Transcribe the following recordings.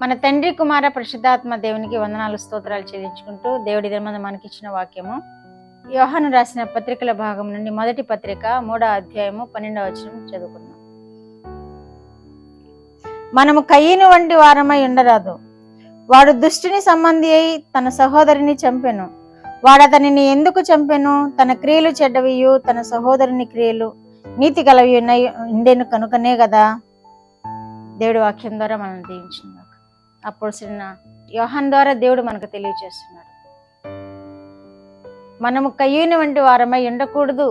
మన తండ్రి కుమార పరిశుద్ధాత్మ దేవునికి వందనాలు స్తోత్రాలు చెల్లించుకుంటూ దేవుడి దినమందు మనకిచ్చిన వాక్యము యోహాను రాసిన పత్రికల భాగం నుండి మొదటి పత్రిక 3వ అధ్యాయము 12వ వచనం చదువుకుందాం. మనము కయీను వంటి వారమై ఉండరాదు. వాడు దుష్టుని సంబంధి అయి తన సహోదరుని చంపెను. వాడతనిని ఎందుకు చంపెను? తన క్రియలు చెడ్డవియు తన సహోదరుని క్రియలు నీతి గలవి ఉండేను కనుకనే కదా. దేవుడి వాక్యం ద్వారా మనం దీవించిన అపోస్తలుడైన యోహాను ద్వారా దేవుడు మనకు తెలియజేస్తున్నాడు, మనము కయీను వంటి వారమై ఉండకూడదు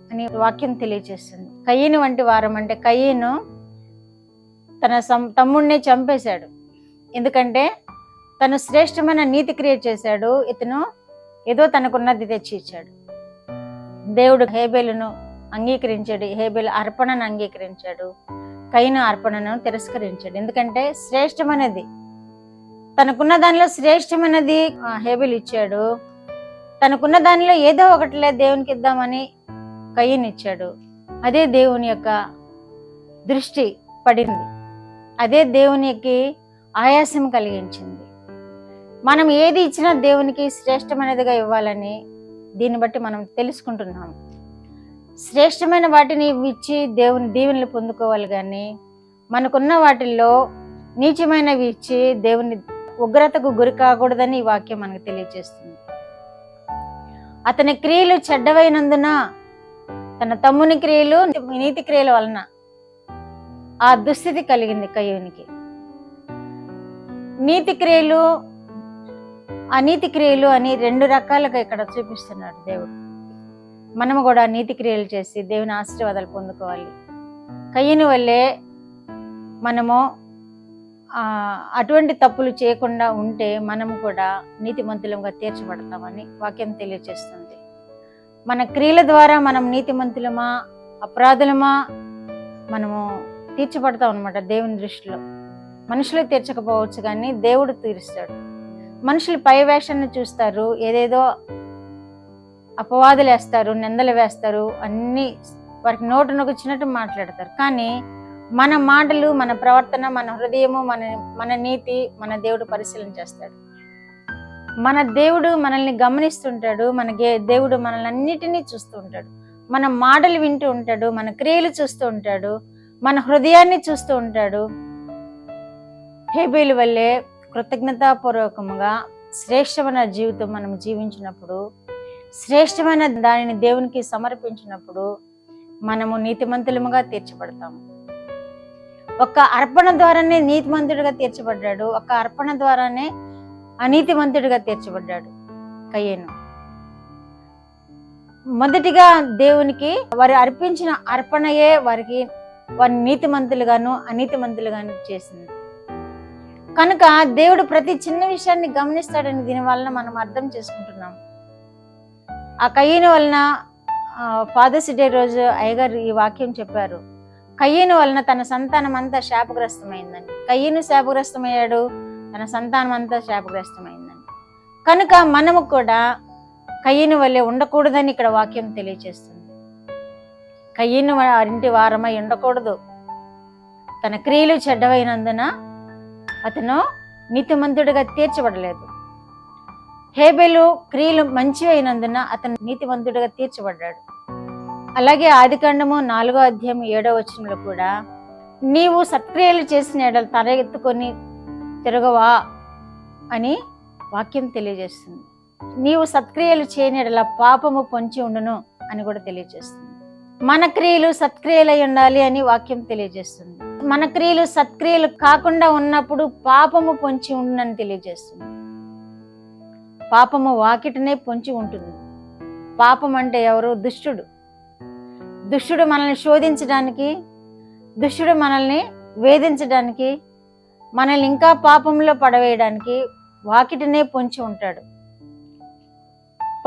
అని వాక్యం తెలియజేస్తుంది. కయీను వంటి వారం అంటే కయీను తన తమ్ముడిని చంపేశాడు. ఎందుకంటే తను శ్రేష్టమైన నీతి క్రియ చేశాడు. ఇతను ఏదో తనకున్నది తెచ్చి ఇచ్చాడు. దేవుడు హేబేలును అంగీకరించాడు, హేబేలు అర్పణను అంగీకరించాడు, కయీను అర్పణను తిరస్కరించాడు. ఎందుకంటే శ్రేష్టమైనది, తనకున్న దానిలో శ్రేష్టమైనది హేబేలు ఇచ్చాడు. తనకున్న దానిలో ఏదో ఒకటిలే దేవునికి ఇద్దామని కయీను ఇచ్చాడు. అదే దేవుని యొక్క దృష్టి పడింది, అదే దేవునికి ఆయాసం కలిగించింది. మనం ఏది ఇచ్చినా దేవునికి శ్రేష్టమైనదిగా ఇవ్వాలని దీన్ని బట్టి మనం తెలుసుకుంటున్నాము. శ్రేష్టమైన వాటిని ఇచ్చి దేవుని దీవెనలు పొందుకోవాలి, కానీ మనకున్న వాటిల్లో నీచమైనవి ఇచ్చి దేవుని ఉగ్రతకు గురి కాకూడదని ఈ వాక్యం మనకు తెలియజేస్తుంది. అతని క్రియలు చెడ్డవైనందున, తన తమ్ముని క్రియలు నీతి క్రియల వలన ఆ దుస్థితి కలిగింది కయీనుకి. నీతి క్రియలు అనీతి క్రియలు అని రెండు రకాలుగా ఇక్కడ చూపిస్తున్నాడు దేవుడు. మనము కూడా నీతి క్రియలు చేసి దేవుని ఆశీర్వాదాలు పొందుకోవాలి. కయీను వల్లే మనము అటువంటి తప్పులు చేయకుండా ఉంటే మనము కూడా నీతిమంతులుగా తీర్చబడతామని వాక్యం తెలియజేస్తుంది. మన క్రియల ద్వారా మనం నీతిమంతులమా అపరాధులమా మనము తీర్చబడతాం అన్నమాట దేవుని దృష్టిలో. మనుషులు తీర్చకపోవచ్చు, కానీ దేవుడు తీరుస్తాడు. మనుషులు పై వేషాన్ని చూస్తారు, ఏదేదో అపవాదులు వేస్తారు, నిందలు వేస్తారు, అన్ని వారికి నోటునకు వచ్చినట్టు మాట్లాడతారు. కానీ మన మాటలు, మన ప్రవర్తన, మన హృదయము, మన నీతి మన దేవుడు పరిశీలన చేస్తాడు. మన దేవుడు మనల్ని గమనిస్తుంటాడు. మన దేవుడు మనల్ని అన్నిటినీ చూస్తూ ఉంటాడు. మన మాటలు వింటూ ఉంటాడు, మన క్రియలు చూస్తూ ఉంటాడు, మన హృదయాన్ని చూస్తూ ఉంటాడు. హేబేలు వల్లే కృతజ్ఞతాపూర్వకముగా శ్రేష్టమైన జీవితం మనం జీవించినప్పుడు, శ్రేష్టమైన దానిని దేవునికి సమర్పించినప్పుడు మనము నీతిమంతులముగా తీర్చబడతాము. ఒక అర్పణ ద్వారానే నీతిమంతుడిగా తీర్చబడ్డాడు, ఒక అర్పణ ద్వారానే అనీతిమంతుడిగా తీర్చబడ్డాడు కయీను. మొదటిగా దేవునికి వారు అర్పించిన అర్పణయే వారిని నీతిమంతులుగాను అనీతిమంతులుగాను చేసింది. కనుక దేవుడు ప్రతి చిన్న విషయాన్ని గమనిస్తాడని దీని వలన మనం అర్థం చేసుకుంటున్నాం. ఆ కయీను వలన ఫాదర్స్ డే రోజు అయ్యగారు ఈ వాక్యం చెప్పారు, కయీను వలన తన సంతానం అంతా శాపగ్రస్తమైందని. కయీను శాపగ్రస్తమయ్యాడు, తన సంతానం అంతా శాపగ్రస్తమైందని. కనుక మనము కూడా కయీను వల్లే ఉండకూడదని ఇక్కడ వాక్యం తెలియజేస్తుంది. కయీను వారింటి వారమై ఉండకూడదు. తన క్రియలు చెడ్డవైనందున అతను నీతిమంతుడిగా తీర్చబడలేదు. హేబేలు క్రియలు మంచివైనందున అతను నీతిమంతుడిగా తీర్చబడ్డాడు. అలాగే ఆదికాండము 4వ అధ్యాయం 7వ వచనంలో కూడా నీవు సత్క్రియలు చేసిన ఎడల తల ఎత్తుకొని తిరగవా అని వాక్యం తెలియజేస్తుంది. నీవు సత్క్రియలు చేయని ఎడల పాపము పొంచి ఉండును అని కూడా తెలియజేస్తుంది. మన క్రియలు సత్క్రియలై ఉండాలి అని వాక్యం తెలియజేస్తుంది. మన క్రియలు సత్క్రియలు కాకుండా ఉన్నప్పుడు పాపము పొంచి ఉండునని తెలియజేస్తుంది. పాపము వాకిటనే పొంచి ఉంటుంది. పాపం అంటే ఎవరు? దుష్టుడు. దుష్టుడు మనల్ని శోధించడానికి, దుష్టుడు మనల్ని వేధించడానికి, మనల్ని ఇంకా పాపంలో పడవేయడానికి వాకిటనే పొంచి ఉంటాడు.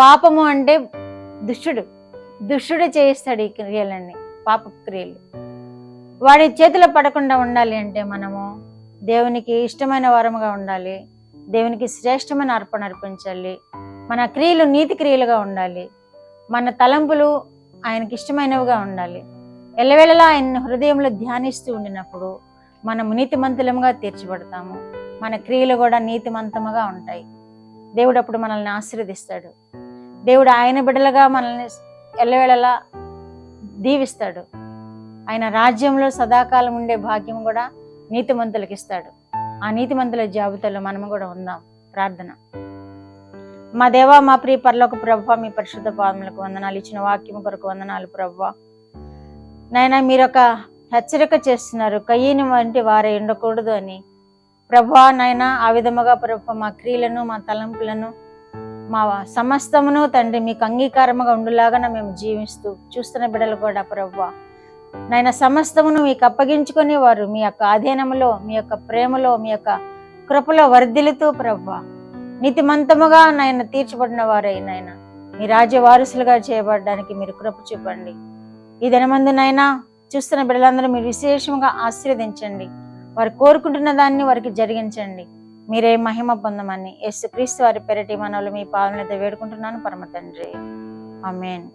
పాపము అంటే దుష్టుడు చేయిస్తాడు ఈ క్రియలన్నీ, పాప క్రియలు. వాడి చేతిలో పడకుండా ఉండాలి అంటే మనము దేవునికి ఇష్టమైన వారముగా ఉండాలి, దేవునికి శ్రేష్టమైన అర్పణ అర్పించాలి, మన క్రియలు నీతి క్రియలుగా ఉండాలి, మన తలంపులు ఆయనకి ఇష్టమైనవిగా ఉండాలి. ఎల్లవేళలా ఆయన హృదయంలో ధ్యానిస్తూ ఉండినప్పుడు మనము నీతిమంతులముగా తీర్చబడతాము. మన క్రియలు కూడా నీతిమంతముగా ఉంటాయి. దేవుడు అప్పుడు మనల్ని ఆశీర్వదిస్తాడు. దేవుడు ఆయన బిడ్డలుగా మనల్ని ఎల్లవేళలా దీవిస్తాడు. ఆయన రాజ్యంలో సదాకాలం ఉండే భాగ్యం కూడా నీతిమంతులకు ఇస్తాడు. ఆ నీతిమంతుల జాబితాలో మనము కూడా ఉందాం. ప్రార్థన. మా దేవా, మా ప్రియ పరలోక ప్రభువా, మీ పరిశుద్ధ పాదములకు వందనాలు. ఇచ్చిన వాక్యం కొరకు వందనాలు ప్రభువా. నాయనా, మీరు ఒక హెచ్చరిక చేస్తున్నారు, కయ్యని వంటి వారే ఉండకూడదు అని. ప్రభువా నాయనా, ఆ విధముగా ప్రభు మా క్రియలను, మా తలంపులను, మా సమస్తమును తండ్రి మీకు అంగీకారముగా ఉండులాగా మేము జీవిస్తూ చూస్తున్న బిడ్డలు కూడా ప్రభువా నాయన సమస్తమును మీకు అప్పగించుకొని వారు మీ యొక్క అధీనములో, మీ యొక్క ప్రేమలో, మీ యొక్క కృపలో వర్ధిల్లుతూ ప్రభువా నీతిమంతముగా నాయన తీర్చబడిన వారై నాయన మీ రాజ్య వారసులుగా చేయబడడానికి మీరు కృప చూపండి. ఈ దినమందు నాయన చూస్తున్న బిడ్డలందరూ మీరు విశేషంగా ఆశీర్వదించండి. వారు కోరుకుంటున్న దాన్ని వారికి జరిగించండి. మీరే మహిమ పొందమని యేసుక్రీస్తు వారి పేరిట మనలో మీ పాదములతో వేడుకుంటున్నాను పరమ తండ్రి. ఆమేన్.